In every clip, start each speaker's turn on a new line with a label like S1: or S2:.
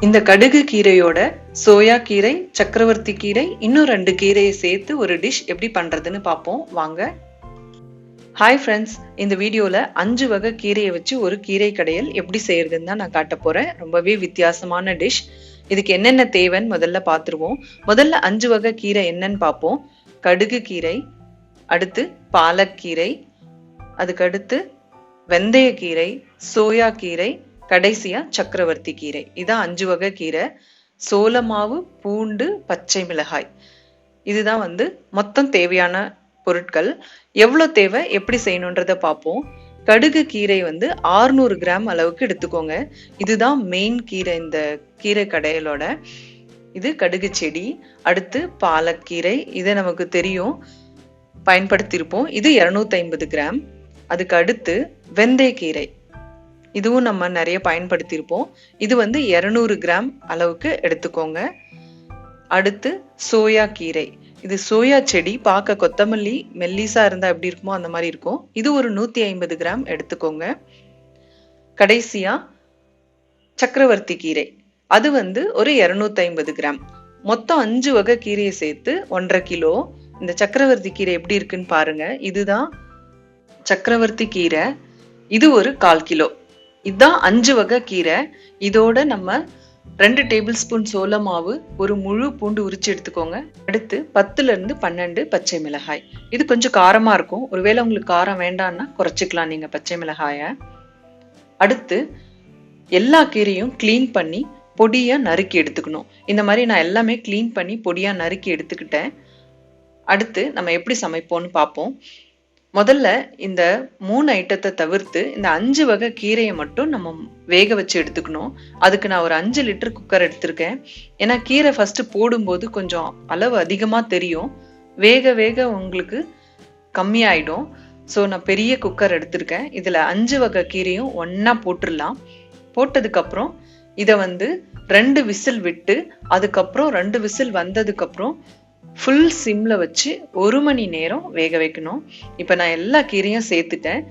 S1: இந்த கடுகு கீரையோட சோயா கீரை, சக்கரவர்த்தி கீரை, இன்னும் 2 கீரையை சேர்த்து ஒரு டிஷ் எப்படி பண்றதுன்னு பார்ப்போம் வாங்க. ஹாய் ஃப்ரெண்ட்ஸ், இந்த வீடியோல 5 வகை கீரையை வச்சு ஒரு கீரை கடையல் எப்படி செய்யறதுன்னு தான் நான் காட்ட போறேன். ரொம்பவே வித்தியாசமான டிஷ். இதுக்கு என்னென்ன தேவைன்னு முதல்ல பார்த்துருவோம். முதல்ல 5 வகை கீரை என்னன்னு பார்ப்போம். கடுகு கீரை, அடுத்து பாலக்கீரை, அதுக்கு அடுத்து வெந்தயக்கீரை, சோயா கீரை, கடைசியா சக்கரவர்த்தி கீரை. இதான் 5 வகை கீரை. சோள மாவு, பூண்டு, பச்சை மிளகாய், இதுதான் மொத்தம் தேவையான பொருட்கள். எவ்வளவு தேவை, எப்படி செய்யணுன்றத பார்ப்போம். கடுகு கீரை 600 கிராம் அளவுக்கு எடுத்துக்கோங்க. இதுதான் மெயின் கீரை இந்த கீரை கடையலோட. இது கடுகு செடி. அடுத்து பாலக்கீரை, இதை நமக்கு தெரியும், பயன்படுத்தியிருப்போம். இது 250 கிராம். அதுக்கு அடுத்து வெந்தயக்கீரை, இதுவும் நம்ம நிறைய பயன்படுத்தியிருப்போம். இது 200 கிராம் அளவுக்கு எடுத்துக்கோங்க. அடுத்து சோயா கீரை, இது சோயா செடி, பார்க்க கொத்தமல்லி மெல்லிசா இருந்தா எப்படி இருக்குமோ அந்த மாதிரி இருக்கும். இது ஒரு 150 கிராம் எடுத்துக்கோங்க. கடைசியா சக்கரவர்த்தி கீரை, அது ஒரு 250 கிராம். மொத்தம் 5 வகை கீரையை சேர்த்து 1.5 கிலோ. இந்த சக்கரவர்த்தி கீரை எப்படி இருக்குன்னு பாருங்க. இதுதான் சக்கரவர்த்தி கீரை. இது ஒரு 1/4 கிலோ. இதுதான் 5 வகை கீரை. இதோட நம்ம 2 டேபிள் ஸ்பூன் சோள மாவு, ஒரு முழு பூண்டு உரிச்சு எடுத்துக்கோங்க. அடுத்து 10ல இருந்து 12 பச்சை மிளகாய். இது கொஞ்சம் காரமா இருக்கும். ஒருவேளை உங்களுக்கு காரம் வேண்டாம்னா குறைச்சிக்கலாம் நீங்க பச்சை மிளகாய. அடுத்து எல்லா கீரையும் கிளீன் பண்ணி பொடியா நறுக்கி எடுத்துக்கணும். இந்த மாதிரி நான் எல்லாமே கிளீன் பண்ணி பொடியா நறுக்கி எடுத்துக்கிட்டேன். அடுத்து நம்ம எப்படி சமைப்போம்னு பார்ப்போம். முதல்ல இந்த 3 ஐட்டத்தை தவிர்த்து இந்த 5 வகை கீரையை மட்டும் நம்ம வேக வச்சு எடுத்துக்கணும். அதுக்கு நான் ஒரு 5 லிட்டர் குக்கர் எடுத்திருக்கேன். ஏன்னா கீரை ஃபர்ஸ்ட் போடும்போது கொஞ்சம் அளவு அதிகமா தெரியும், வேக வேக உங்களுக்கு கம்மியாயிடும். ஸோ நான் பெரிய குக்கர் எடுத்திருக்கேன். இதுல 5 வகை கீரையும் ஒன்னா போட்டுடலாம். போட்டதுக்கு அப்புறம் இதை 2 விசில் விட்டு, அதுக்கப்புறம் 2 விசில் வந்ததுக்கு அப்புறம் ஃபுல் சிம்ல வச்சு 1 மணி நேரம் வேக வைக்கணும். இப்ப நான் எல்லா கீரையும் சேர்த்துட்டேன்.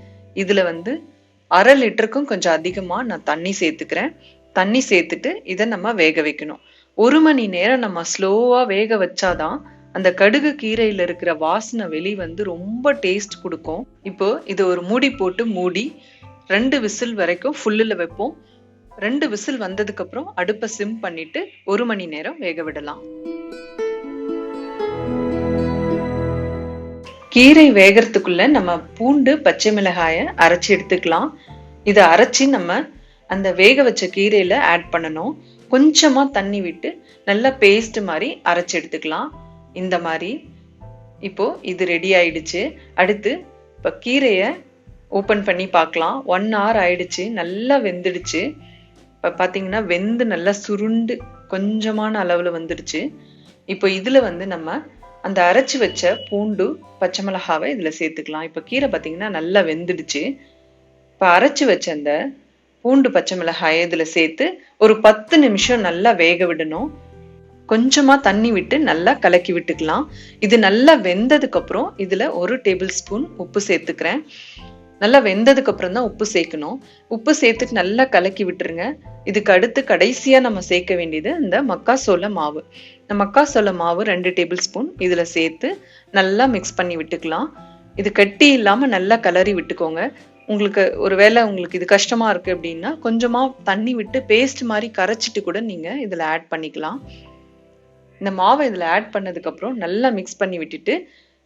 S1: இதுல 1/2 லிட்டருக்கும் கொஞ்சம் அதிகமா நான் தண்ணி சேர்த்துக்கிறேன். தண்ணி சேர்த்துட்டு இதை நம்ம வேக வைக்கணும். 1 மணி நேரம் நம்ம ஸ்லோவா வேக வச்சாதான் அந்த கடுகு கீரையில இருக்கிற வாசனை வெளி ரொம்ப டேஸ்ட் கொடுக்கும். இப்போ இது ஒரு மூடி போட்டு மூடி 2 விசில் வரைக்கும் ஃபுல்லுல வைப்போம். 2 விசில் வந்ததுக்கு அப்புறம் அடுப்பை சிம் பண்ணிட்டு 1 மணி நேரம் வேக விடலாம். கீரை வேகறதுக்குள்ள நம்ம பூண்டு, பச்சை மிளகாய அரைச்சி எடுத்துக்கலாம். இதை அரைச்சி நம்ம அந்த வேக வச்ச கீரையில ஆட் பண்ணணும். கொஞ்சமா தண்ணி விட்டு நல்லா பேஸ்ட் மாதிரி அரைச்சி எடுத்துக்கலாம். இந்த மாதிரி இப்போ இது ரெடி ஆயிடுச்சு. அடுத்து இப்ப கீரைய ஓபன் பண்ணி பார்க்கலாம். 1 hour ஆயிடுச்சு, நல்லா வெந்துடுச்சு. இப்ப பாத்தீங்கன்னா வெந்து நல்லா சுருண்டு கொஞ்சமான அளவுல வந்துடுச்சு. இப்போ இதுல நம்ம அந்த அரைச்சு வச்ச பூண்டு, பச்சை மிளகாவை இதுல சேர்த்துக்கலாம். இப்ப கீரை பாத்தீங்கன்னா நல்லா வெந்துடுச்சு. இப்ப அரைச்சு வச்ச அந்த பூண்டு, பச்சை மிளகாயை இதுல சேர்த்து ஒரு 10 நிமிஷம் நல்லா வேக விடணும். கொஞ்சமா தண்ணி விட்டு நல்லா கலக்கி விட்டுக்கலாம். இது நல்லா வெந்ததுக்கு அப்புறம் இதுல 1 டேபிள் ஸ்பூன் உப்பு சேர்த்துக்கிறேன். நல்லா வெந்ததுக்கு அப்புறம் தான் உப்பு சேர்க்கணும். உப்பு சேர்த்துட்டு நல்லா கலக்கி விட்டுருங்க. இதுக்கு அடுத்து கடைசியா நம்ம சேர்க்க வேண்டியது இந்த மக்காசோள மாவு. இந்த மக்காசோள மாவு 2 டேபிள் ஸ்பூன் இதுல சேர்த்து நல்லா மிக்ஸ் பண்ணி விட்டுக்கலாம். இது கட்டி இல்லாம நல்லா கலரி விட்டுக்கோங்க. ஒருவேளை உங்களுக்கு இது கஷ்டமா இருக்கு அப்படின்னா கொஞ்சமா தண்ணி விட்டு பேஸ்ட் மாதிரி கரைச்சிட்டு கூட நீங்க இதுல ஆட் பண்ணிக்கலாம். இந்த மாவை இதுல ஆட் பண்ணதுக்கு அப்புறம் நல்லா மிக்ஸ் பண்ணி விட்டுட்டு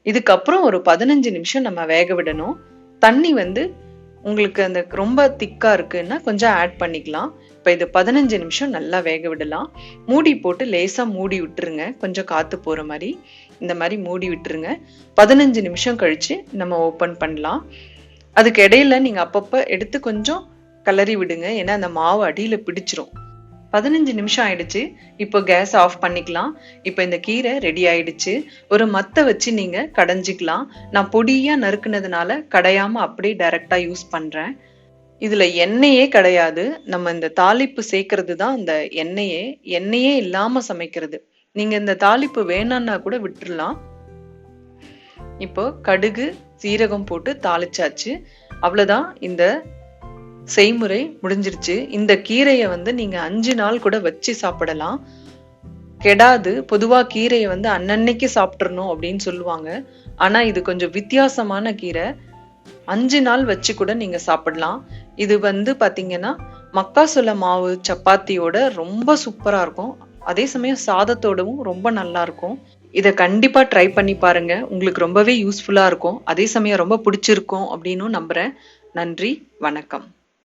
S1: இதுக்கப்புறம் ஒரு 15 நிமிஷம் நம்ம வேக விடணும். தண்ணி உங்களுக்கு அந்த ரொம்ப திக்கா இருக்குன்னா கொஞ்சம் ஆட் பண்ணிக்கலாம். இப்ப இது 15 நிமிஷம் நல்லா வேக விடலாம். மூடி போட்டு லேசா மூடி விட்டுருங்க, கொஞ்சம் காத்து போற மாதிரி. இந்த மாதிரி மூடி விட்டுருங்க. 15 நிமிஷம் கழிச்சு நம்ம ஓபன் பண்ணலாம். அதுக்கு இடையில நீங்க அப்பப்ப எடுத்து கொஞ்சம் கலரி விடுங்க, ஏன்னா அந்த மாவு அடியில பிடிச்சிரும். 15 நிமிஷம் ஆயிடுச்சு. இப்போ கேஸ் ஆஃப் பண்ணிக்கலாம். இப்போ இந்த கீரை ரெடி ஆயிடுச்சு. ஒரு மத்த வச்சு நீங்க கடைஞ்சிக்கலாம். நான் பொடியா நறுக்குனதுனால கடையாம அப்படியே டைரக்டா யூஸ் பண்றேன். இதுல எண்ணெயே கிடையாது. நம்ம இந்த தாளிப்பு சேர்க்கறது தான் இந்த எண்ணெயே இல்லாம சமைக்கிறது. நீங்க இந்த தாளிப்பு வேணான்னா கூட விட்டுறலாம். இப்போ கடுகு, சீரகம் போட்டு தாளிச்சாச்சு. அவ்வளவுதான். இந்த செய்முறை முடிஞ்சிருச்சு. இந்த கீரைய வந்து நீங்க 5 நாள் கூட வச்சு சாப்பிடலாம். கெடாது. பொதுவா கீரைய வந்து அன்னன்னைக்கு சாப்பிட்றணும் அப்படின்னு சொல்லுவாங்க. ஆனா இது கொஞ்சம் வித்தியாசமான கீரை. 5 நாள் வச்சு கூட நீங்க சாப்பிடலாம். இது வந்து பாத்தீங்கன்னா, மக்காசோள மாவு சப்பாத்தியோட ரொம்ப சூப்பரா இருக்கும். அதே சமயம் சாதத்தோடவும் ரொம்ப நல்லா இருக்கும். இத கண்டிப்பா ட்ரை பண்ணி பாருங்க. உங்களுக்கு ரொம்பவே யூஸ்ஃபுல்லா இருக்கும். அதே சமயம் ரொம்ப பிடிச்சிருக்கும் அப்படின்னும் நம்புறேன். நன்றி, வணக்கம்.